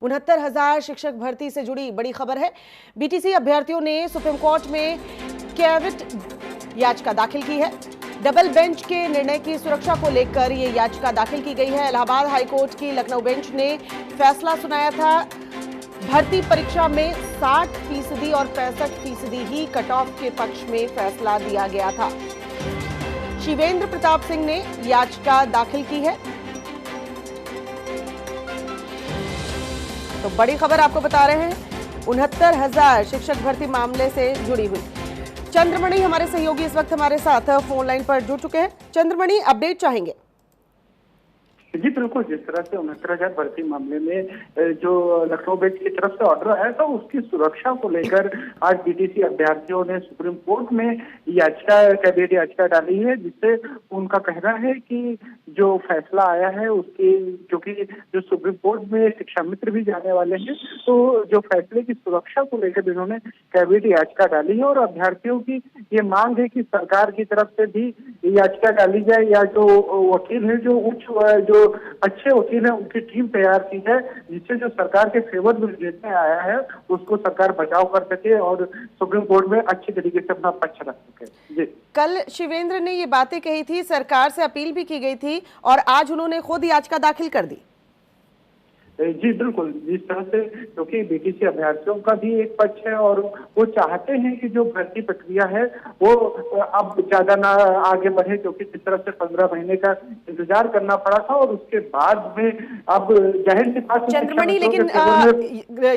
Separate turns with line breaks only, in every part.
69,000 शिक्षक भर्ती से जुड़ी बड़ी खबर है। बीटीसी अभ्यर्थियों ने सुप्रीम कोर्ट में कैविट याचिका दाखिल की है। डबल बेंच के निर्णय की सुरक्षा को लेकर ये याचिका दाखिल की गई है। इलाहाबाद हाईकोर्ट की लखनऊ बेंच ने फैसला सुनाया था। भर्ती परीक्षा में 60% और 65% ही कट ऑफ के पक्ष में फैसला दिया गया था। शिवेंद्र प्रताप सिंह ने याचिका दाखिल की है। तो बड़ी खबर आपको बता रहे हैं, 69,000 शिक्षक भर्ती मामले से जुड़ी हुई। चंद्रमणि हमारे सहयोगी इस वक्त हमारे साथ फोन लाइन पर जुड़ चुके हैं। चंद्रमणि, अपडेट चाहेंगे?
जी बिल्कुल, जिस तरह से 69,000 भर्ती मामले में जो लखनऊ बेंच की तरफ से ऑर्डर आया था उसकी सुरक्षा को लेकर आज बीटीसी अभ्यर्थियों ने सुप्रीम कोर्ट में कैविट याचिका डाली है, जिससे उनका कहना है कि जो फैसला आया है उसकी, क्योंकि जो सुप्रीम कोर्ट में शिक्षा मित्र भी जाने वाले हैं, तो जो फैसले की सुरक्षा को लेकर इन्होंने कैविट याचिका डाली है और अभ्यर्थियों की ये मांग है कि सरकार की तरफ से भी याचिका डाली जाए या जो वकील है, जो अच्छे वकील है, उनकी टीम तैयार की जाए, जिससे जो सरकार के फेवर में निर्णय आया है उसको सरकार बचाव कर सके और सुप्रीम कोर्ट में अच्छी तरीके से अपना पक्ष रख सके। जी, कल
शिवेंद्र ने ये बातें कही थी, सरकार से अपील भी की गई थी और आज उन्होंने खुद याचिका दाखिल कर दी।
जी बिल्कुल, जिस तरह से क्योंकि बीटीसी अभ्यर्थियों का भी एक पक्ष है और वो चाहते हैं कि जो भर्ती प्रक्रिया है वो अब ज्यादा ना आगे बढ़े, क्योंकि जिस तरह से 15 महीने का इंतजार करना पड़ा था और उसके बाद में अब जाहिर सी बात।
चंद्रमणि, लेकिन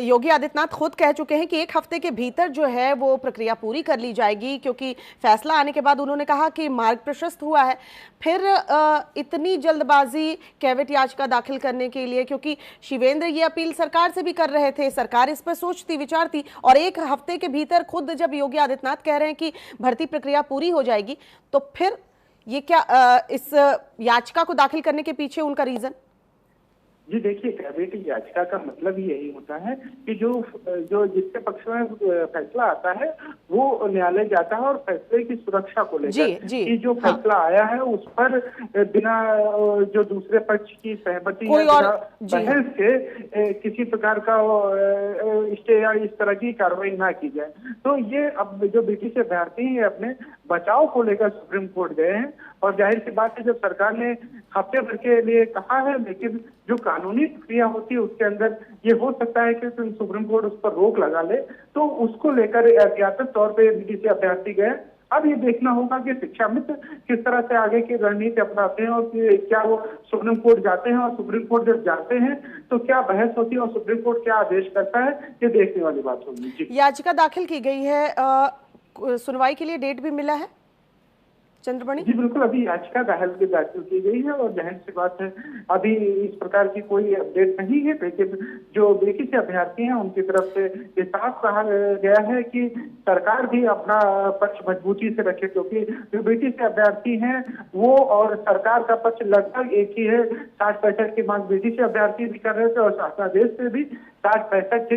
योगी आदित्यनाथ खुद कह चुके हैं कि 1 हफ्ते के भीतर जो है वो प्रक्रिया पूरी कर ली जाएगी, क्योंकि फैसला आने के बाद उन्होंने कहा कि मार्ग प्रशस्त हुआ है। फिर इतनी जल्दबाजी कैविट याचिका दाखिल करने के लिए, क्योंकि शिवेंद्र ये अपील सरकार से भी कर रहे थे, सरकार इस पर सोचती विचारती, और 1 हफ्ते के भीतर खुद जब योगी आदित्यनाथ कह रहे हैं कि भर्ती प्रक्रिया पूरी हो जाएगी, तो फिर ये क्या इस याचिका को दाखिल करने के पीछे उनका रीजन?
जी देखिए, कैविट याचिका का मतलब ही यही होता है कि जो जिसके पक्ष में फैसला आता है वो न्यायालय जाता है और फैसले की सुरक्षा को लेकर कि जो फैसला आया है उस पर बिना जो दूसरे पक्ष की सहमति या बहस के किसी प्रकार का स्टे या इस तरह की कार्रवाई ना की जाए। तो ये अब जो बीटीसी अभ्यर्थी है अपने बचाव को लेकर सुप्रीम कोर्ट गए हैं और जाहिर सी बात है जब सरकार ने हफ्ते भर के लिए कहा है, लेकिन जो कानूनी प्रक्रिया होती है उसके अंदर ये हो सकता है कि सुप्रीम कोर्ट उस पर रोक लगा ले, तो उसको लेकर एहतियातन तौर पे बीटीसी अभ्यर्थी गए। अब ये देखना होगा कि शिक्षा मित्र किस तरह से आगे की रणनीति अपनाते हैं और क्या वो सुप्रीम कोर्ट जाते हैं, और सुप्रीम कोर्ट जब जाते हैं तो क्या बहस होती है और सुप्रीम कोर्ट क्या आदेश करता है, ये देखने वाली बात होगी।
याचिका दाखिल की गई है, सुनवाई के लिए डेट भी मिला है चंद्रमणि?
जी बिल्कुल, अभी याचिका दाखिल की गई है और जाहिर सी बात है अभी इस प्रकार की कोई अपडेट नहीं है, लेकिन जो बीटीसी अभ्यर्थी हैं उनकी तरफ से ये साफ कहा गया है कि सरकार भी अपना पक्ष मजबूती से रखे, क्योंकि जो बीटीसी अभ्यर्थी हैं वो और सरकार का पक्ष लगभग एक ही है। 60-65 की मांग बीटीसी अभ्यर्थी भी कर रहे थे और शासनादेश से भी 60-65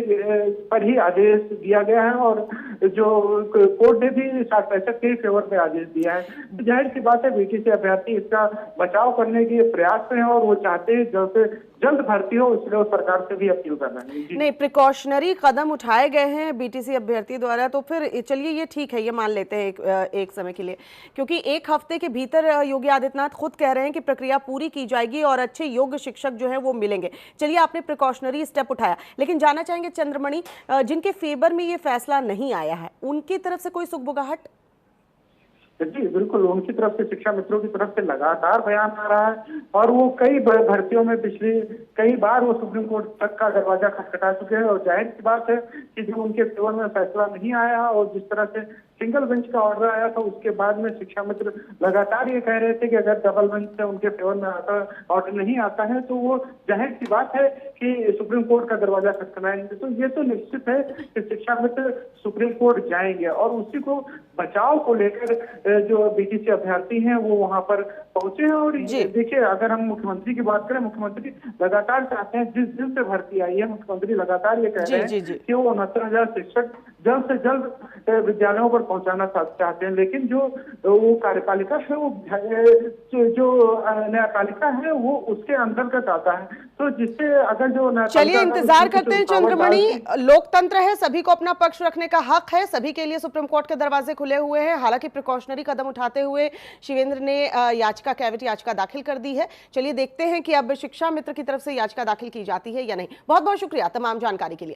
पर ही आदेश दिया गया है और जो कोर्ट ने भी 60-65 के फेवर में आदेश दिया है। जाहिर सी बात है बीटीसी अभ्यर्थी इसका बचाव करने के प्रयास में है और वो चाहते हैं जल्द से जल्द भर्ती हो, इसलिए वो सरकार से भी अपील कर रहे हैं।
नहीं, प्रिकॉशनरी कदम उठाए गए हैं बीटीसी अभ्यर्थी द्वारा, तो फिर चलिए ये ठीक है, ये मान लेते हैं एक समय के लिए, क्योंकि 1 हफ्ते के भीतर योगी आदित्यनाथ खुद कह रहे हैं कि प्रक्रिया पूरी की जाएगी और अच्छे योग्य शिक्षक जो है वो मिलेंगे। चलिए, आपने प्रिकॉशनरी स्टेप उठाया, लेकिन जानना चाहेंगे चंद्रमणि, जिनके फेवर में ये फैसला नहीं आया है उनकी तरफ से कोई सुगबुगाहट?
जी बिल्कुल, उनकी तरफ से, शिक्षा मित्रों की तरफ से लगातार बयान आ रहा है और वो कई भर्तियों में पिछली कई बार वो सुप्रीम कोर्ट तक का दरवाजा खटखटा चुके हैं और जाहिर सी बात है कि जो उनके फेवर में फैसला नहीं आया और जिस तरह से सिंगल बेंच का ऑर्डर आया था उसके बाद में शिक्षा मित्र लगातार ये कह रहे थे कि अगर डबल बेंच से उनके फेवर में ऑर्डर नहीं आता है तो वो जाहिर सी बात है कि सुप्रीम कोर्ट का दरवाजा खटखटाएंगे। तो ये तो निश्चित है कि शिक्षा मित्र सुप्रीम कोर्ट जाएंगे और उसी को बचाव को लेकर जो बीटीसी अभ्यर्थी हैं वो वहां पर पहुंचे हैं। और देखिए, अगर हम मुख्यमंत्री की बात करें, मुख्यमंत्री लगातार चाहते हैं, जिस दिन से भर्ती आई है मुख्यमंत्री लगातार ये कह रहे हैं कि वो 69,000 शिक्षक जल्द से जल्द विद्यालयों पर पहुंचाना चाहते हैं, लेकिन जो वो कार्यपालिका है, वो जो न्यायपालिका है वो उसके अंतर्गत आता है। तो जिससे अगर जो
चलिए इंतजार करते हैं चंद्रमणि। लोकतंत्र है, सभी को अपना पक्ष रखने का हक है, सभी के लिए सुप्रीम कोर्ट के दरवाजे खुले हुए हैं। हालांकि प्रिकॉशनरी कदम उठाते हुए शिवेंद्र ने याचिका, कैविटी याचिका दाखिल कर दी है। चलिए देखते हैं कि अब शिक्षा मित्र की तरफ से याचिका दाखिल की जाती है या नहीं। बहुत बहुत शुक्रिया तमाम जानकारी के लिए।